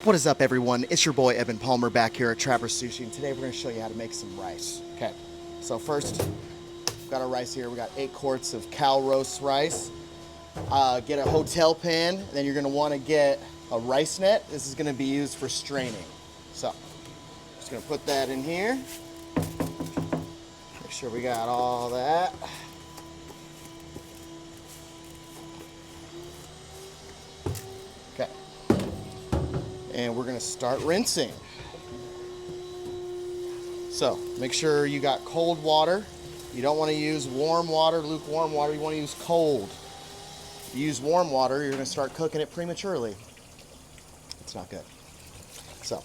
What is up, everyone? It's your boy Eben Palmer back here at Trapper Sushi, and today we're going to show you how to make some rice. Okay, so first, we've got our rice here. We got 8 quarts of cow roast rice. Get a hotel pan, then you're going to want to get a rice net. This is going to be used for straining. So, just going to put that in here. Make sure we got all that. Okay. And we're gonna start rinsing. So make sure you got cold water. You don't want to use warm water, lukewarm water. You want to use cold. If you use warm water, you're gonna start cooking it prematurely. It's not good. So,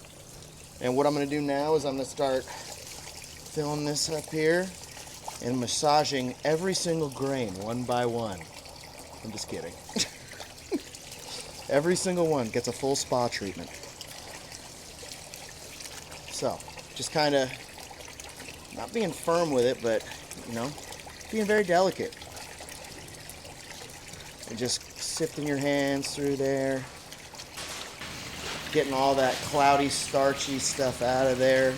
and what I'm gonna do now is I'm gonna start filling this up here and massaging every single grain one by one. I'm just kidding. Every single one gets a full spa treatment. So, just kind of not being firm with it, but, you know, being very delicate. And just sifting your hands through there. Getting all that cloudy, starchy stuff out of there.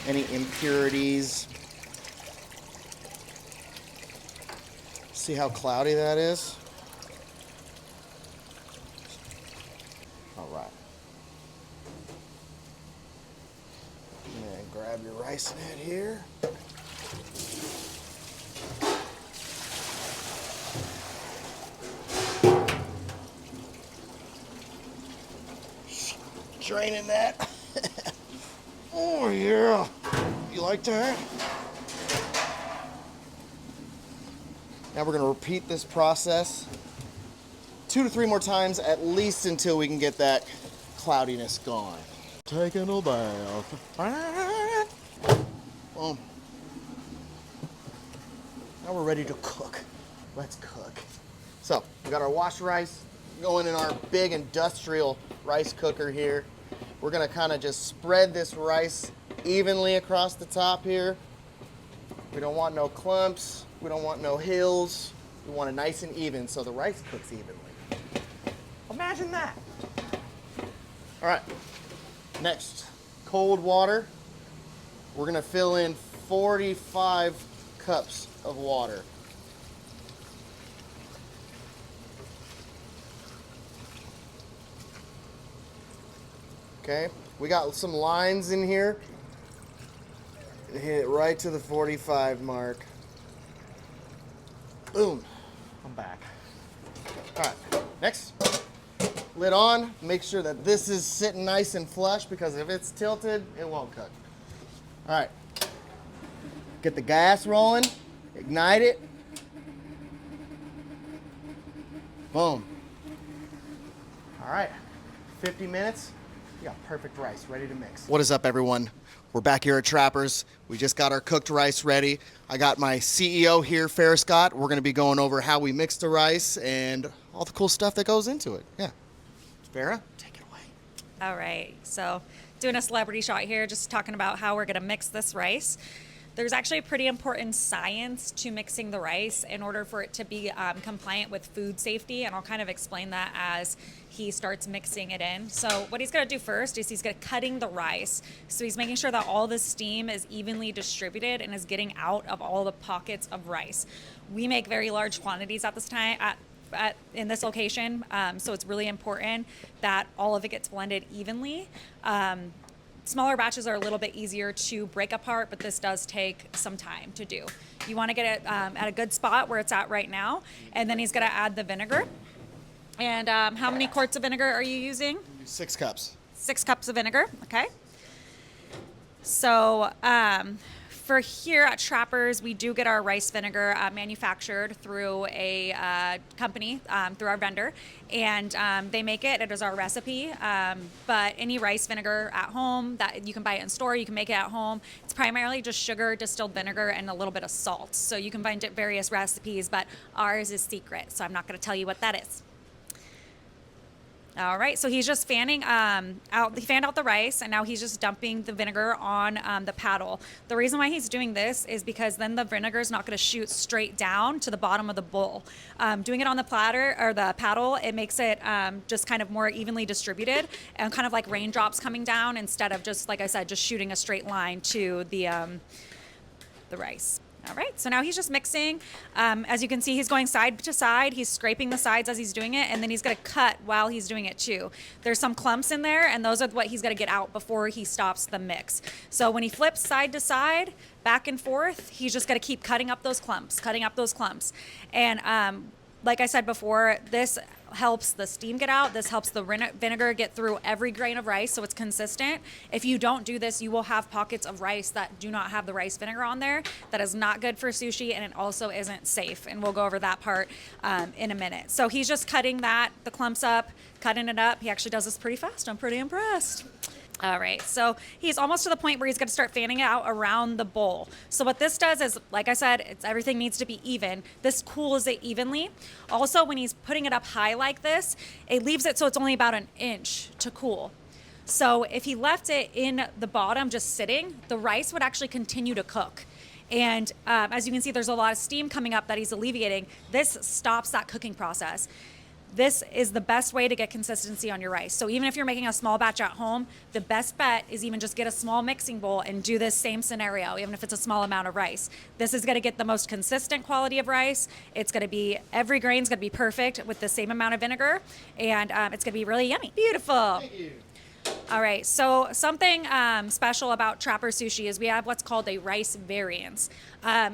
Any impurities. See how cloudy that is? All right. And grab your rice net here. Draining that. Oh yeah. You like that? Now we're going to repeat this process 2 to 3 more times at least until we can get that cloudiness gone. Taking a bath. Boom. Now we're ready to cook. Let's cook. So we got our washed rice going in our big industrial rice cooker here. We're gonna kind of just spread this rice evenly across the top here. We don't want no clumps. We don't want no hills. We want it nice and even so the rice cooks evenly. Imagine that. All right, next, cold water. We're gonna fill in 45 cups of water. Okay, we got some lines in here. Hit it right to the 45 mark. Boom, I'm back. All right, next. Lid on, make sure that this is sitting nice and flush because if it's tilted, it won't cook. All right, get the gas rolling, ignite it. Boom. All right, 50 minutes, you got perfect rice ready to mix. What is up, everyone? We're back here at Trappers. We just got our cooked rice ready. I got my CEO here, Farrah. We're gonna be going over how we mix the rice and all the cool stuff that goes into it. Yeah. Farrah, take it away. All right, so doing a celebrity shot here, just talking about how we're gonna mix this rice. There's actually a pretty important science to mixing the rice in order for it to be compliant with food safety, and I'll kind of explain that as he starts mixing it in. So what he's gonna do first is he's gonna cutting the rice. So he's making sure that all the steam is evenly distributed and is getting out of all the pockets of rice. We make very large quantities at this time, in this location, so it's really important that all of it gets blended evenly. Smaller batches are a little bit easier to break apart, but this does take some time to do. You want to get it at a good spot where it's at right now, and then he's going to add the vinegar. And how many quarts of vinegar are you using? 6 cups. 6 cups of vinegar, okay. So for here at Trappers, we do get our rice vinegar manufactured through a company, through our vendor, and they make it. It is our recipe, but any rice vinegar at home, that you can buy it in store, you can make it at home. It's primarily just sugar, distilled vinegar, and a little bit of salt. So you can find various recipes, but ours is secret, so I'm not going to tell you what that is. All right, so he's just fanning out. He fanned out the rice, and now he's just dumping the vinegar on the paddle. The reason why he's doing this is because then the vinegar is not going to shoot straight down to the bottom of the bowl. Doing it on the platter or the paddle, it makes it just kind of more evenly distributed and kind of like raindrops coming down instead of just, like I said, just shooting a straight line to the rice. All right, so now he's just mixing. As you can see, he's going side to side. He's scraping the sides as he's doing it, and then he's going to cut while he's doing it too. There's some clumps in there, and those are what he's going to get out before he stops the mix. So when he flips side to side, back and forth, he's just going to keep cutting up those clumps, And like I said before, this helps the steam get out. This helps the vinegar get through every grain of rice so it's consistent. If you don't do this, you will have pockets of rice that do not have the rice vinegar on there. That is not good for sushi, and it also isn't safe. And we'll go over that part in a minute. So he's just cutting the clumps up, cutting it up. He actually does this pretty fast. I'm pretty impressed. All right, so he's almost to the point where he's going to start fanning it out around the bowl. So what this does is, like I said, everything needs to be even. This cools it evenly. Also, when he's putting it up high like this, it leaves it so it's only about an inch to cool. So if he left it in the bottom just sitting, the rice would actually continue to cook. And as you can see, there's a lot of steam coming up that he's alleviating. This stops that cooking process. This is the best way to get consistency on your rice. So even if you're making a small batch at home, the best bet is even just get a small mixing bowl and do this same scenario, even if it's a small amount of rice. This is going to get the most consistent quality of rice. It's going to be, every grain's going to be perfect with the same amount of vinegar, and it's going to be really yummy. Beautiful. Thank you. All right, so something special about Trapper Sushi is we have what's called a rice variance.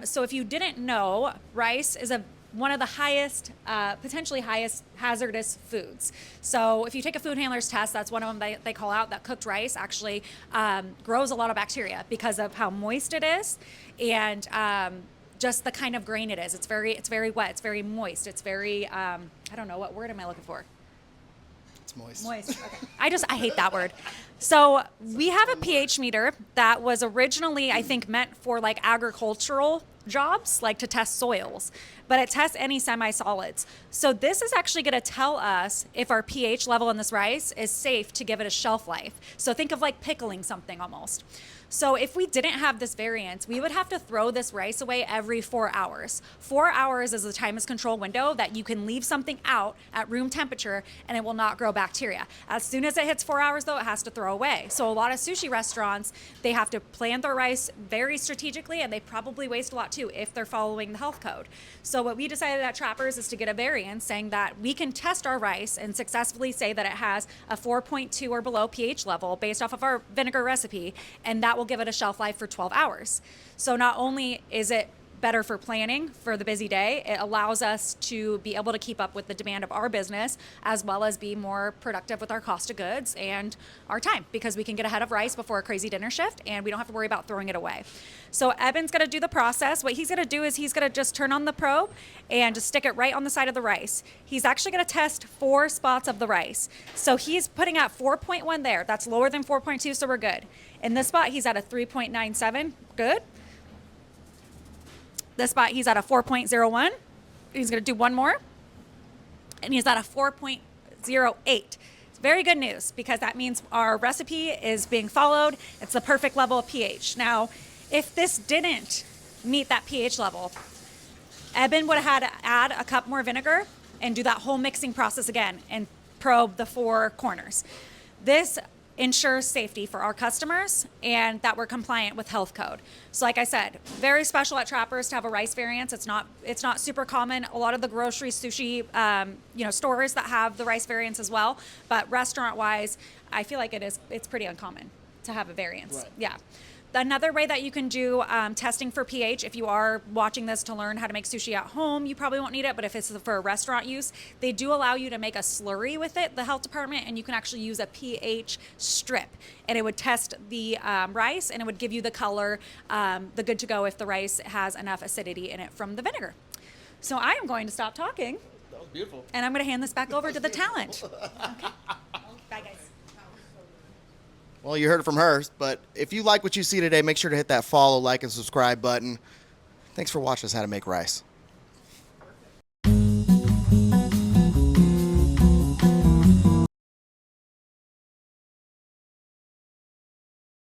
So if you didn't know, rice is one of the highest, potentially highest hazardous foods. So if you take a food handler's test, that's one of them they call out, that cooked rice actually grows a lot of bacteria because of how moist it is and just the kind of grain it is. It's very wet, it's very moist, it's very, I don't know, what word am I looking for? It's moist. Moist. Okay. I hate that word. So we have a pH meter that was originally, I think, meant for like agricultural jobs, like to test soils, but it tests any semi-solids. So this is actually going to tell us if our pH level in this rice is safe to give it a shelf life. So think of like pickling something almost. So if we didn't have this variance, we would have to throw this rice away every 4 hours. 4 hours is the time is control window that you can leave something out at room temperature and it will not grow bacteria. As soon as it hits 4 hours though, it has to throw away. So a lot of sushi restaurants, they have to plan their rice very strategically, and they probably waste a lot too if they're following the health code. So what we decided at Trappers is to get a variance saying that we can test our rice and successfully say that it has a 4.2 or below pH level based off of our vinegar recipe, and that will give it a shelf life for 12 hours. So not only is it better for planning for the busy day, it allows us to be able to keep up with the demand of our business as well as be more productive with our cost of goods and our time, because we can get ahead of rice before a crazy dinner shift and we don't have to worry about throwing it away. So Eben's going to do the process. What he's going to do is he's going to just turn on the probe and just stick it right on the side of the rice. He's actually going to test 4 spots of the rice. So he's putting at 4.1 there. That's lower than 4.2, so we're good. In this spot, he's at a 3.97. Good. This spot, he's at a 4.01. He's going to do one more. And he's at a 4.08. It's very good news because that means our recipe is being followed. It's the perfect level of pH. Now, if this didn't meet that pH level, Eben would have had to add a cup more vinegar and do that whole mixing process again and probe the 4 corners. This ensures safety for our customers and that we're compliant with health code. So like I said, very special at Trappers to have a rice variance. It's not super common. A lot of the grocery sushi stores that have the rice variance as well, but restaurant wise, I feel like it's pretty uncommon to have a variance. Right. Yeah. Another way that you can do testing for pH, if you are watching this to learn how to make sushi at home, you probably won't need it, but if it's for restaurant use, they do allow you to make a slurry with it, the health department, and you can actually use a pH strip. And it would test the rice, and it would give you the color, the good to go if the rice has enough acidity in it from the vinegar. So I am going to stop talking. That was beautiful. And I'm going to hand this back over to the talent. Okay. Bye, guys. Well, you heard it from her, but if you like what you see today, make sure to hit that follow, like, and subscribe button. Thanks for watching us how to make rice.